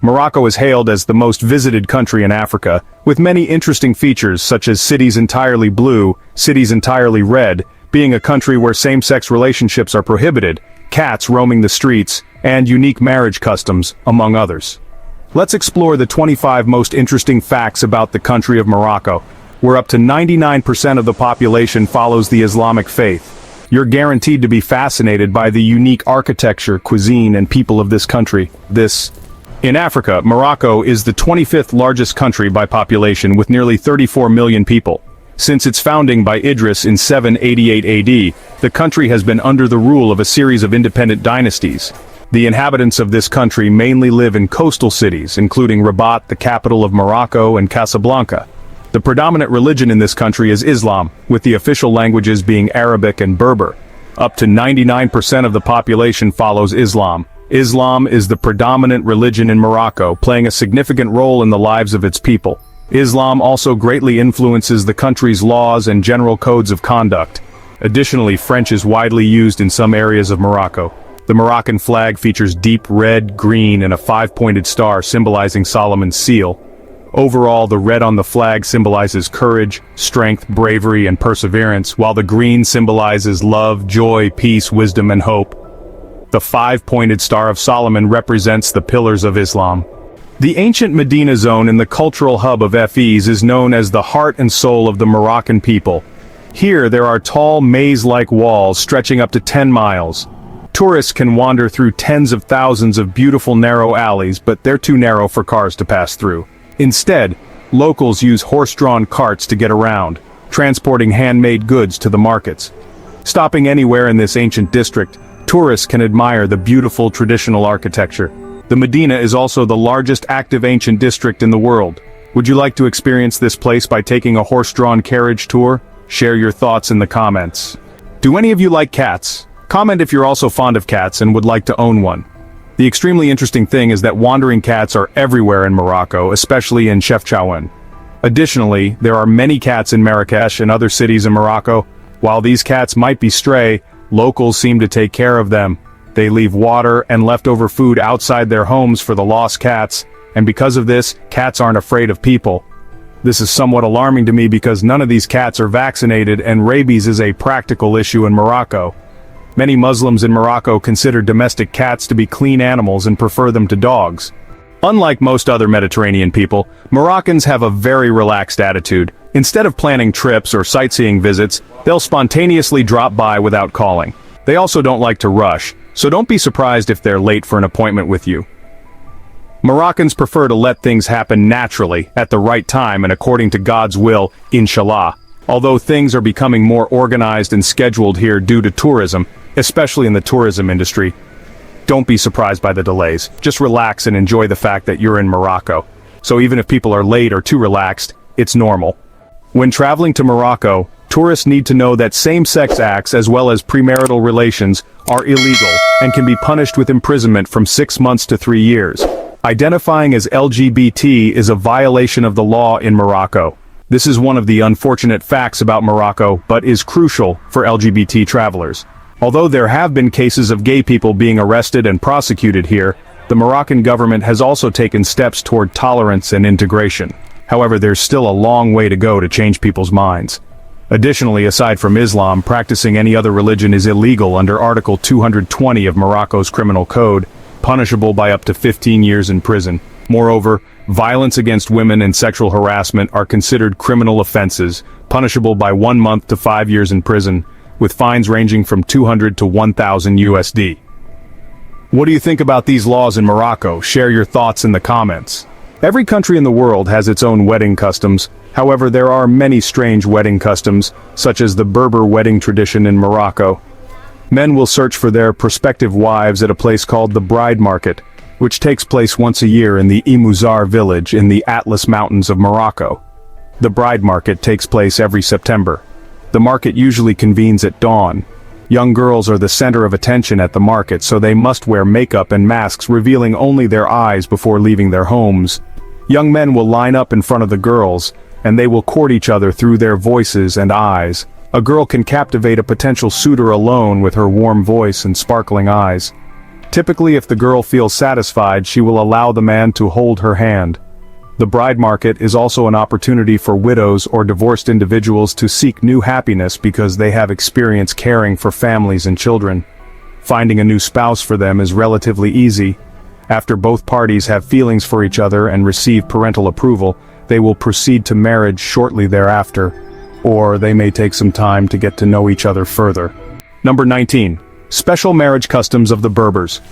Morocco is hailed as the most visited country in Africa, with many interesting features such as cities entirely blue, cities entirely red, being a country where same-sex relationships are prohibited, cats roaming the streets, and unique marriage customs, among others. Let's explore the 25 most interesting facts about the country of Morocco, where up to 99% of the population follows the Islamic faith. You're guaranteed to be fascinated by the unique architecture, cuisine, and people of this country. In Africa, Morocco is the 25th largest country by population with nearly 34 million people. Since its founding by Idris in 788 AD, the country has been under the rule of a series of independent dynasties. The inhabitants of this country mainly live in coastal cities, including Rabat, the capital of Morocco, and Casablanca. The predominant religion in this country is Islam, with the official languages being Arabic and Berber. Up to 99% of the population follows Islam. Islam is the predominant religion in Morocco, playing a significant role in the lives of its people. Islam also greatly influences the country's laws and general codes of conduct. Additionally, French is widely used in some areas of Morocco. The Moroccan flag features deep red, green, and a five-pointed star symbolizing Solomon's seal. Overall, the red on the flag symbolizes courage, strength, bravery, and perseverance, while the green symbolizes love, joy, peace, wisdom, and hope. The five-pointed Star of Solomon represents the pillars of Islam. The ancient Medina zone in the cultural hub of Fez is known as the heart and soul of the Moroccan people. Here there are tall maze-like walls stretching up to 10 miles. Tourists can wander through tens of thousands of beautiful narrow alleys, but they're too narrow for cars to pass through. Instead, locals use horse-drawn carts to get around, transporting handmade goods to the markets. Stopping anywhere in this ancient district, tourists can admire the beautiful traditional architecture. The Medina is also the largest active ancient district in the world. Would you like to experience this place by taking a horse-drawn carriage tour? Share your thoughts in the comments. Do any of you like cats? Comment if you're also fond of cats and would like to own one. The extremely interesting thing is that wandering cats are everywhere in Morocco, especially in Chefchaouen. Additionally, there are many cats in Marrakesh and other cities in Morocco. While these cats might be stray, locals seem to take care of them. They leave water and leftover food outside their homes for the lost cats, and because of this, cats aren't afraid of people. This is somewhat alarming to me because none of these cats are vaccinated and rabies is a practical issue in Morocco. Many Muslims in Morocco consider domestic cats to be clean animals and prefer them to dogs. Unlike most other Mediterranean people, Moroccans have a very relaxed attitude. Instead of planning trips or sightseeing visits, they'll spontaneously drop by without calling. They also don't like to rush, so don't be surprised if they're late for an appointment with you. Moroccans prefer to let things happen naturally, at the right time and according to God's will, inshallah. Although things are becoming more organized and scheduled here due to tourism, especially in the tourism industry, don't be surprised by the delays. Just relax and enjoy the fact that you're in Morocco. So even if people are late or too relaxed, it's normal. When traveling to Morocco, tourists need to know that same-sex acts as well as premarital relations are illegal and can be punished with imprisonment from 6 months to 3 years. Identifying as LGBT is a violation of the law in Morocco. This is one of the unfortunate facts about Morocco, but is crucial for LGBT travelers. Although there have been cases of gay people being arrested and prosecuted here, the Moroccan government has also taken steps toward tolerance and integration. However, there's still a long way to go to change people's minds. Additionally, aside from Islam, practicing any other religion is illegal under Article 220 of Morocco's Criminal Code, punishable by up to 15 years in prison. Moreover, violence against women and sexual harassment are considered criminal offenses, punishable by 1 month to 5 years in prison, with fines ranging from 200 to 1,000 USD. What do you think about these laws in Morocco? Share your thoughts in the comments. Every country in the world has its own wedding customs. However, there are many strange wedding customs, such as the Berber wedding tradition in Morocco. Men will search for their prospective wives at a place called the bride market, which takes place once a year in the Imouzar village in the Atlas Mountains of Morocco. The bride market takes place every September. The market usually convenes at dawn. Young girls are the center of attention at the market, so they must wear makeup and masks revealing only their eyes before leaving their homes. Young men will line up in front of the girls, and they will court each other through their voices and eyes. A girl can captivate a potential suitor alone with her warm voice and sparkling eyes. Typically, if the girl feels satisfied, she will allow the man to hold her hand. The bride market is also an opportunity for widows or divorced individuals to seek new happiness because they have experience caring for families and children. Finding a new spouse for them is relatively easy. After both parties have feelings for each other and receive parental approval, they will proceed to marriage shortly thereafter, or they may take some time to get to know each other further. Number 19. Special marriage customs of the Berbers.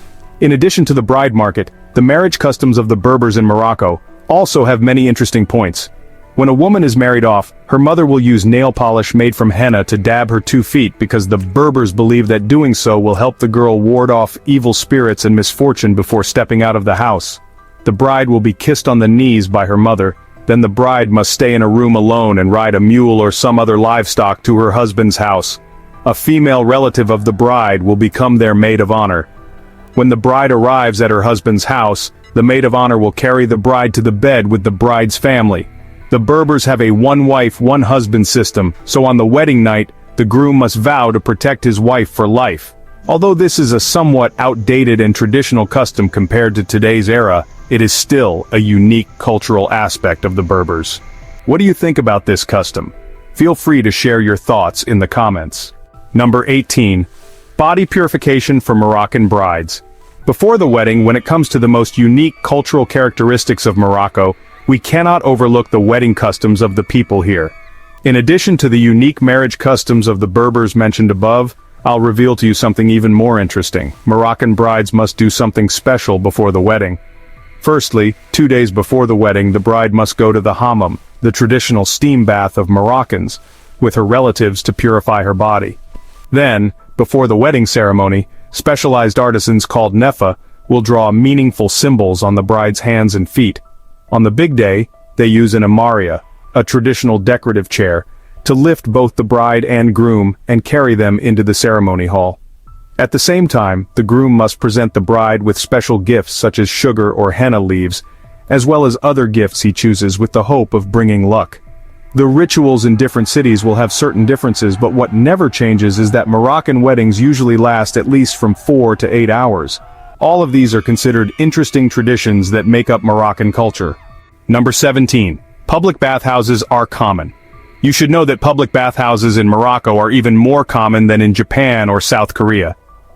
In addition to the bride market, the marriage customs of the Berbers in Morocco also have many interesting points. When a woman is married off, her mother will use nail polish made from henna to dab her 2 feet because the Berbers believe that doing so will help the girl ward off evil spirits and misfortune before stepping out of the house. The bride will be kissed on the knees by her mother, then the bride must stay in a room alone and ride a mule or some other livestock to her husband's house. A female relative of the bride will become their maid of honor. When the bride arrives at her husband's house, the maid of honor will carry the bride to the bed with the bride's family. The Berbers have a one-wife, one-husband system, so on the wedding night, the groom must vow to protect his wife for life. Although this is a somewhat outdated and traditional custom compared to today's era, it is still a unique cultural aspect of the Berbers. What do you think about this custom? Feel free to share your thoughts in the comments. Number 18. Body purification for Moroccan brides. Before the wedding, when it comes to the most unique cultural characteristics of Morocco, we cannot overlook the wedding customs of the people here. In addition to the unique marriage customs of the Berbers mentioned above, I'll reveal to you something even more interesting. Moroccan brides must do something special before the wedding. Firstly, 2 days before the wedding, the bride must go to the hammam, the traditional steam bath of Moroccans, with her relatives to purify her body. Then, before the wedding ceremony, specialized artisans called nefa will draw meaningful symbols on the bride's hands and feet. On the big day, they use an amaria, a traditional decorative chair, to lift both the bride and groom and carry them into the ceremony hall. At the same time, the groom must present the bride with special gifts such as sugar or henna leaves, as well as other gifts he chooses with the hope of bringing luck. The rituals in different cities will have certain differences, but what never changes is that Moroccan weddings usually last at least from 4 to 8 hours. All of these are considered interesting traditions that make up Moroccan culture. Number 17. Public bathhouses are common. You should know that public bathhouses in Morocco are even more common than in Japan or South Korea.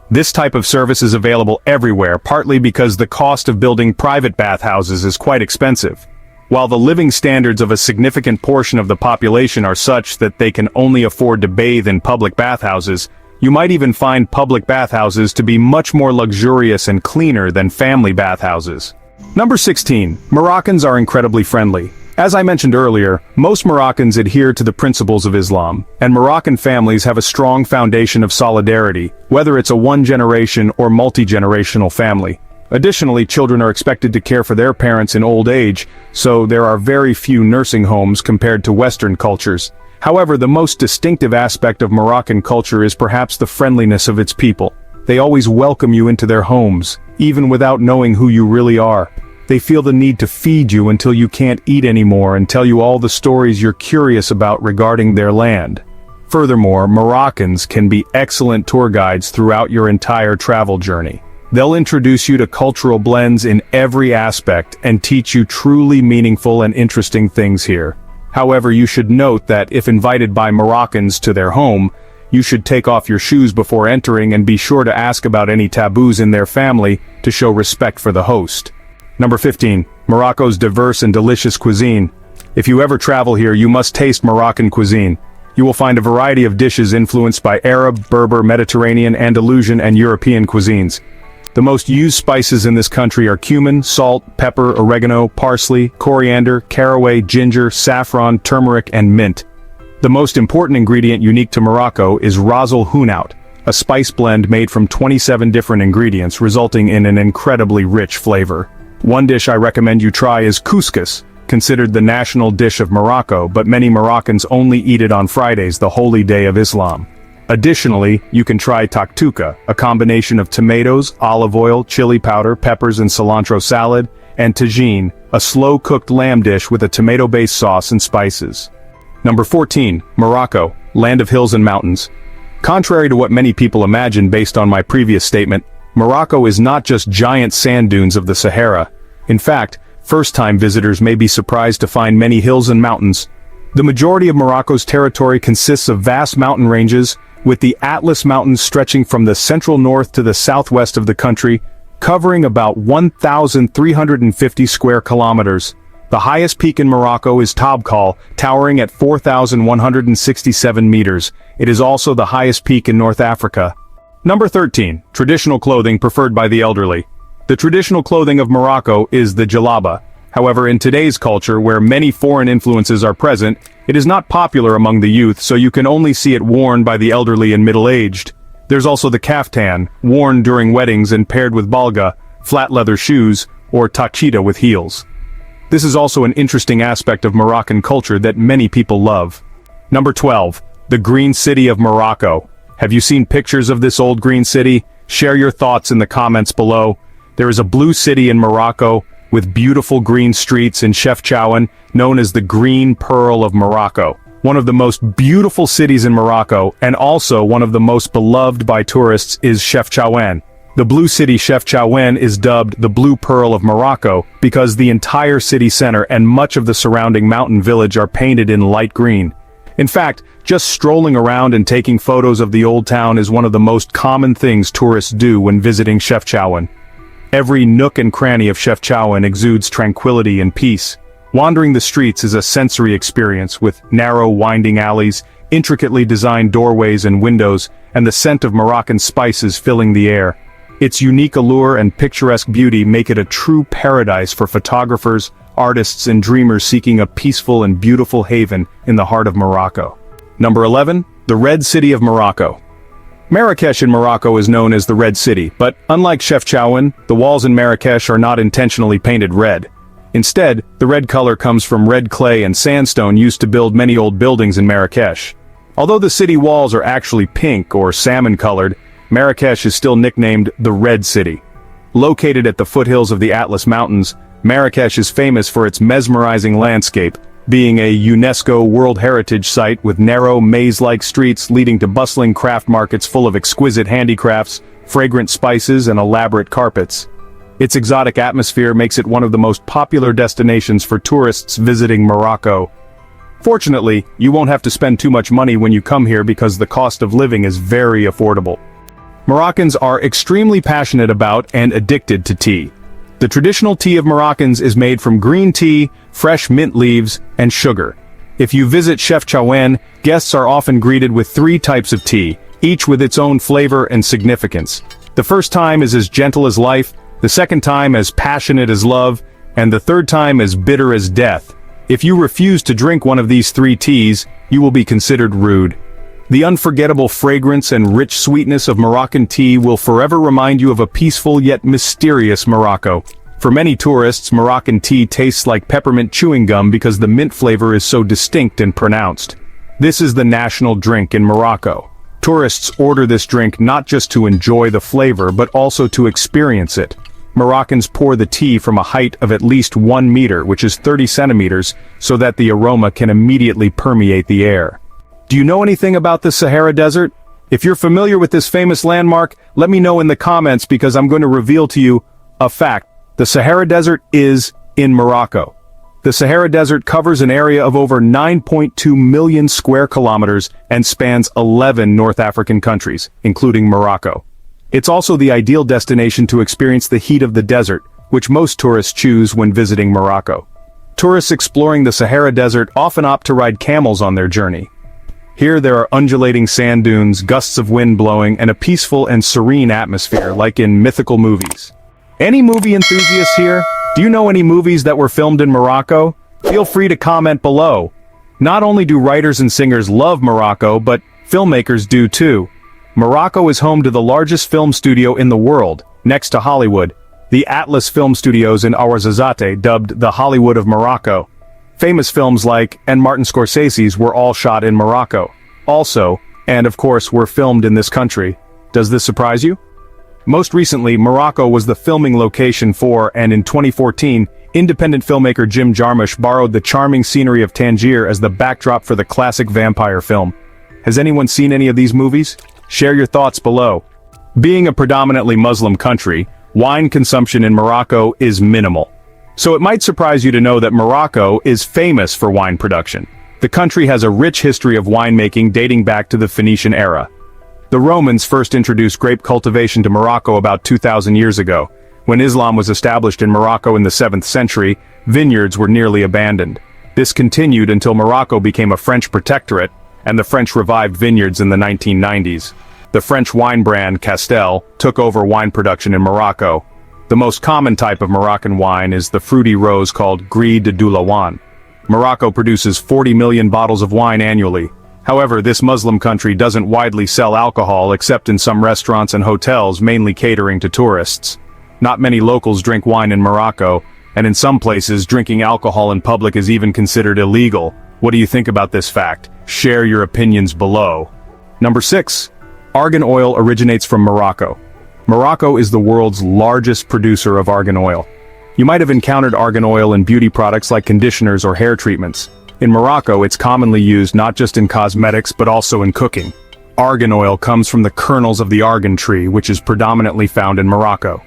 This type of service is available everywhere, partly because the cost of building private bathhouses is quite expensive. While the living standards of a significant portion of the population are such that they can only afford to bathe in public bathhouses, you might even find public bathhouses to be much more luxurious and cleaner than family bathhouses. Number 16. Moroccans are incredibly friendly. As I mentioned earlier, most Moroccans adhere to the principles of Islam, and Moroccan families have a strong foundation of solidarity, whether it's a one-generation or multi-generational family. Additionally, children are expected to care for their parents in old age, so there are very few nursing homes compared to Western cultures. However, the most distinctive aspect of Moroccan culture is perhaps the friendliness of its people. They always welcome you into their homes, even without knowing who you really are. They feel the need to feed you until you can't eat anymore and tell you all the stories you're curious about regarding their land. Furthermore, Moroccans can be excellent tour guides throughout your entire travel journey. They'll introduce you to cultural blends in every aspect and teach you truly meaningful and interesting things here. However, you should note that if invited by Moroccans to their home, you should take off your shoes before entering and be sure to ask about any taboos in their family to show respect for the host. Number 15. Morocco's diverse and delicious cuisine. If you ever travel here, you must taste Moroccan cuisine. You will find a variety of dishes influenced by Arab, Berber, Mediterranean, Andalusian, and European cuisines. The most used spices in this country are cumin, salt, pepper, oregano, parsley, coriander, caraway, ginger, saffron, turmeric, and mint. The most important ingredient unique to Morocco is ras el hanout, a spice blend made from 27 different ingredients, resulting in an incredibly rich flavor. One dish I recommend you try is couscous, considered the national dish of Morocco, but many Moroccans only eat it on Fridays, the holy day of Islam. Additionally, you can try taktuka, a combination of tomatoes, olive oil, chili powder, peppers and cilantro salad, and tagine, a slow-cooked lamb dish with a tomato-based sauce and spices. Number 14. Morocco, land of hills and mountains. Contrary to what many people imagine based on my previous statement, Morocco is not just giant sand dunes of the Sahara. In fact, first-time visitors may be surprised to find many hills and mountains. The majority of Morocco's territory consists of vast mountain ranges, with the Atlas Mountains stretching from the central north to the southwest of the country, covering about 1,350 square kilometers. The highest peak in Morocco is Tobkal, towering at 4,167 meters. It is also the highest peak in North Africa. Number 13. Traditional clothing preferred by the elderly. The traditional clothing of Morocco is the jalaba. However, in today's culture, where many foreign influences are present, it is not popular among the youth, so you can only see it worn by the elderly and middle-aged. There's also the kaftan, worn during weddings and paired with balga, flat leather shoes, or tachita with heels. This is also an interesting aspect of Moroccan culture that many people love. Number 12. The Green City of Morocco. Have you seen pictures of this old green city? Share your thoughts in the comments below. There is a blue city in Morocco, with beautiful green streets in Chefchaouen, known as the Green Pearl of Morocco. One of the most beautiful cities in Morocco, and also one of the most beloved by tourists, is Chefchaouen. The blue city Chefchaouen is dubbed the Blue Pearl of Morocco because the entire city center and much of the surrounding mountain village are painted in light green. In fact, just strolling around and taking photos of the old town is one of the most common things tourists do when visiting Chefchaouen. Every nook and cranny of Chefchaouen exudes tranquility and peace. Wandering the streets is a sensory experience with narrow, winding alleys, intricately designed doorways and windows, and the scent of Moroccan spices filling the air. Its unique allure and picturesque beauty make it a true paradise for photographers, artists, and dreamers seeking a peaceful and beautiful haven in the heart of Morocco. Number 11. The Red City of Morocco. Marrakesh in Morocco is known as the Red City, but unlike Chefchaouen, the walls in Marrakesh are not intentionally painted red. Instead, the red color comes from red clay and sandstone used to build many old buildings in Marrakesh. Although the city walls are actually pink or salmon-colored, Marrakesh is still nicknamed the Red City. Located at the foothills of the Atlas Mountains, Marrakesh is famous for its mesmerizing landscape, being a UNESCO World Heritage Site with narrow, maze-like streets leading to bustling craft markets full of exquisite handicrafts, fragrant spices, and elaborate carpets. Its exotic atmosphere makes it one of the most popular destinations for tourists visiting Morocco. Fortunately, you won't have to spend too much money when you come here because the cost of living is very affordable. Moroccans are extremely passionate about and addicted to tea. The traditional tea of Moroccans is made from green tea, fresh mint leaves, and sugar. If you visit Chefchaouen, guests are often greeted with 3 types of tea, each with its own flavor and significance. The first time is as gentle as life, the second time as passionate as love, and the third time as bitter as death. If you refuse to drink one of these 3 teas, you will be considered rude. The unforgettable fragrance and rich sweetness of Moroccan tea will forever remind you of a peaceful yet mysterious Morocco. For many tourists, Moroccan tea tastes like peppermint chewing gum because the mint flavor is so distinct and pronounced. This is the national drink in Morocco. Tourists order this drink not just to enjoy the flavor but also to experience it. Moroccans pour the tea from a height of at least 1 meter, which is 30 centimeters, so that the aroma can immediately permeate the air. Do you know anything about the Sahara Desert? If you're familiar with this famous landmark, let me know in the comments because I'm going to reveal to you a fact. The Sahara Desert is in Morocco. The Sahara Desert covers an area of over 9.2 million square kilometers and spans 11 North African countries, including Morocco. It's also the ideal destination to experience the heat of the desert, which most tourists choose when visiting Morocco. Tourists exploring the Sahara Desert often opt to ride camels on their journey. Here there are undulating sand dunes, gusts of wind blowing, and a peaceful and serene atmosphere like in mythical movies. Any movie enthusiasts here? Do you know any movies that were filmed in Morocco? Feel free to comment below. Not only do writers and singers love Morocco, but filmmakers do too. Morocco is home to the largest film studio in the world, next to Hollywood, the Atlas Film Studios in Ouarzazate, dubbed the Hollywood of Morocco. Famous films like and Martin Scorsese's were all shot in Morocco. Also, and of course, were filmed in this country. Does this surprise you? Most recently, Morocco was the filming location for, and in 2014, independent filmmaker Jim Jarmusch borrowed the charming scenery of Tangier as the backdrop for the classic vampire film. Has anyone seen any of these movies? Share your thoughts below. Being a predominantly Muslim country, wine consumption in Morocco is minimal. So it might surprise you to know that Morocco is famous for wine production. The country has a rich history of winemaking dating back to the Phoenician era. The Romans first introduced grape cultivation to Morocco about 2,000 years ago. When Islam was established in Morocco in the 7th century, vineyards were nearly abandoned. This continued until Morocco became a French protectorate, and the French revived vineyards in the 1990s. The French wine brand Castel took over wine production in Morocco. The most common type of Moroccan wine is the fruity rose called Gris de Doulawan. Morocco produces 40 million bottles of wine annually. However, this Muslim country doesn't widely sell alcohol except in some restaurants and hotels, mainly catering to tourists. Not many locals drink wine in Morocco, and in some places drinking alcohol in public is even considered illegal. What do you think about this fact? Share your opinions below. Number 6. Argan oil originates from Morocco. Morocco is the world's largest producer of argan oil. You might have encountered argan oil in beauty products like conditioners or hair treatments. In Morocco, it's commonly used not just in cosmetics but also in cooking. Argan oil comes from the kernels of the argan tree, which is predominantly found in Morocco.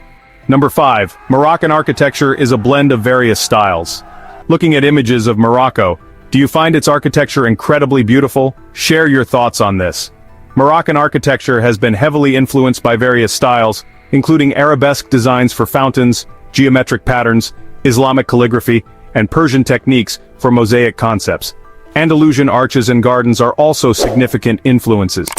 Number 5. Moroccan architecture is a blend of various styles. Looking at images of Morocco, do you find its architecture incredibly beautiful? Share your thoughts on this. Moroccan architecture has been heavily influenced by various styles, including arabesque designs for fountains, geometric patterns, Islamic calligraphy, and Persian techniques for mosaic concepts. Andalusian arches and gardens are also significant influences.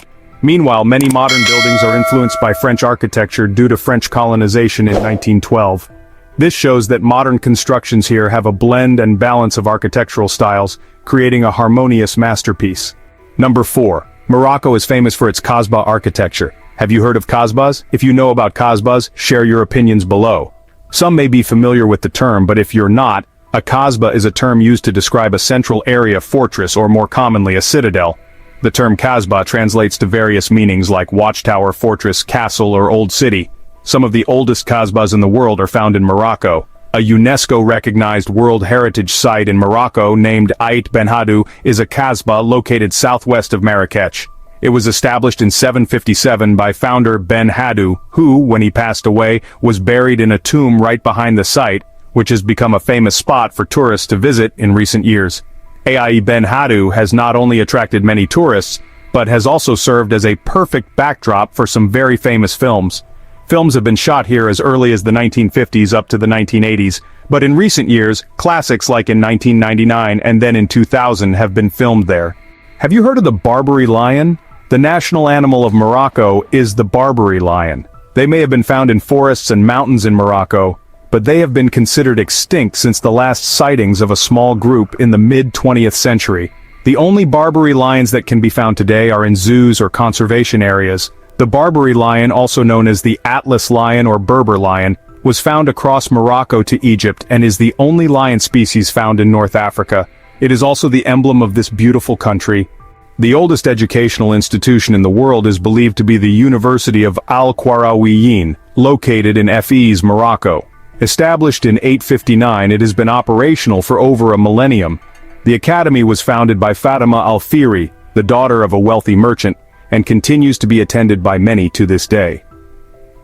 Meanwhile, many modern buildings are influenced by French architecture due to French colonization in 1912. This shows that modern constructions here have a blend and balance of architectural styles, creating a harmonious masterpiece. Number 4. Morocco is famous for its Kasbah architecture. Have you heard of Kasbahs? If you know about Kasbahs, share your opinions below. Some may be familiar with the term, but if you're not, a Kasbah is a term used to describe a central area fortress or more commonly a citadel. The term Kasbah translates to various meanings like watchtower, fortress, castle, or old city. Some of the oldest Kasbahs in the world are found in Morocco. A UNESCO-recognized World Heritage Site in Morocco named Ait Ben Haddou is a Kasbah located southwest of Marrakech. It was established in 757 by founder Ben Haddou, who, when he passed away, was buried in a tomb right behind the site, which has become a famous spot for tourists to visit in recent years. Ait Ben Haddou has not only attracted many tourists, but has also served as a perfect backdrop for some very famous films. Films have been shot here as early as the 1950s up to the 1980s, but in recent years, classics like in 1999 and then in 2000 have been filmed there. Have you heard of the Barbary lion? The national animal of Morocco is the Barbary lion. They may have been found in forests and mountains in Morocco, but they have been considered extinct since the last sightings of a small group in the mid-20th century. The only Barbary lions that can be found today are in zoos or conservation areas. The Barbary lion, also known as the Atlas lion or Berber lion, was found across Morocco to Egypt and is the only lion species found in North Africa. It is also the emblem of this beautiful country. The oldest educational institution in the world is believed to be the University of Al-Qarawiyyin, located in Fez, Morocco. Established in 859, it has been operational for over a millennium. The academy was founded by Fatima al-Fihri, the daughter of a wealthy merchant, and continues to be attended by many to this day.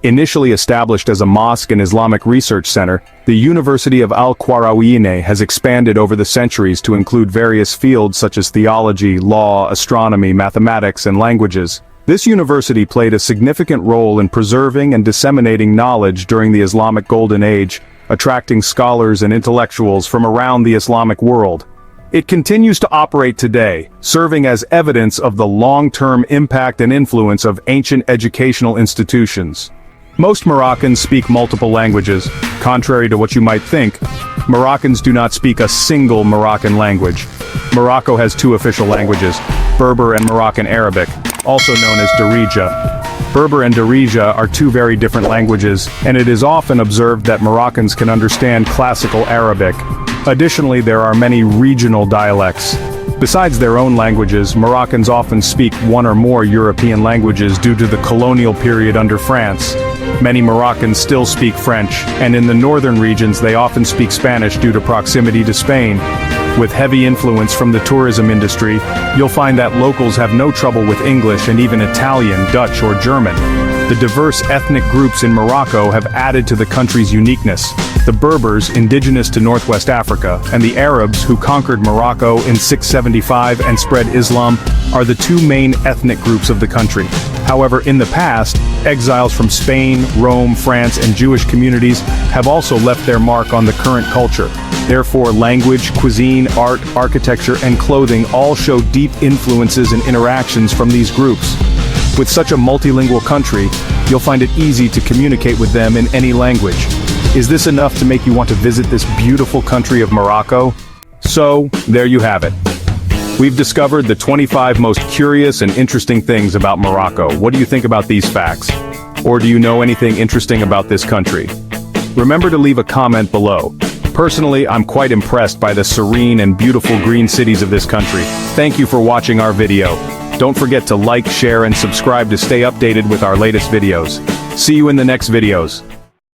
Initially established as a mosque and Islamic research center, the University of Al-Qarawiyyin has expanded over the centuries to include various fields such as theology, law, astronomy, mathematics, and languages. This university played a significant role in preserving and disseminating knowledge during the Islamic Golden Age, attracting scholars and intellectuals from around the Islamic world. It continues to operate today, serving as evidence of the long-term impact and influence of ancient educational institutions. Most Moroccans speak multiple languages. Contrary to what you might think, Moroccans do not speak a single Moroccan language. Morocco has two official languages, Berber and Moroccan Arabic, also known as Darija. Berber and Darija are two very different languages, and it is often observed that Moroccans can understand classical Arabic. Additionally, there are many regional dialects. Besides their own languages, Moroccans often speak one or more European languages due to the colonial period under France. Many Moroccans still speak French, and in the northern regions they often speak Spanish due to proximity to Spain. With heavy influence from the tourism industry, you'll find that locals have no trouble with English and even Italian, Dutch, or German. The diverse ethnic groups in Morocco have added to the country's uniqueness. The Berbers, indigenous to northwest Africa, and the Arabs, who conquered Morocco in 675 and spread Islam, are the two main ethnic groups of the country. However, in the past, exiles from Spain, Rome, France, and Jewish communities have also left their mark on the current culture. Therefore, language, cuisine, art, architecture, and clothing all show deep influences and interactions from these groups. With such a multilingual country, you'll find it easy to communicate with them in any language. Is this enough to make you want to visit this beautiful country of Morocco? So, there you have it. We've discovered the 25 most curious and interesting things about Morocco. What do you think about these facts? Or do you know anything interesting about this country? Remember to leave a comment below. Personally, I'm quite impressed by the serene and beautiful green cities of this country. Thank you for watching our video. Don't forget to like, share, and subscribe to stay updated with our latest videos. See you in the next videos.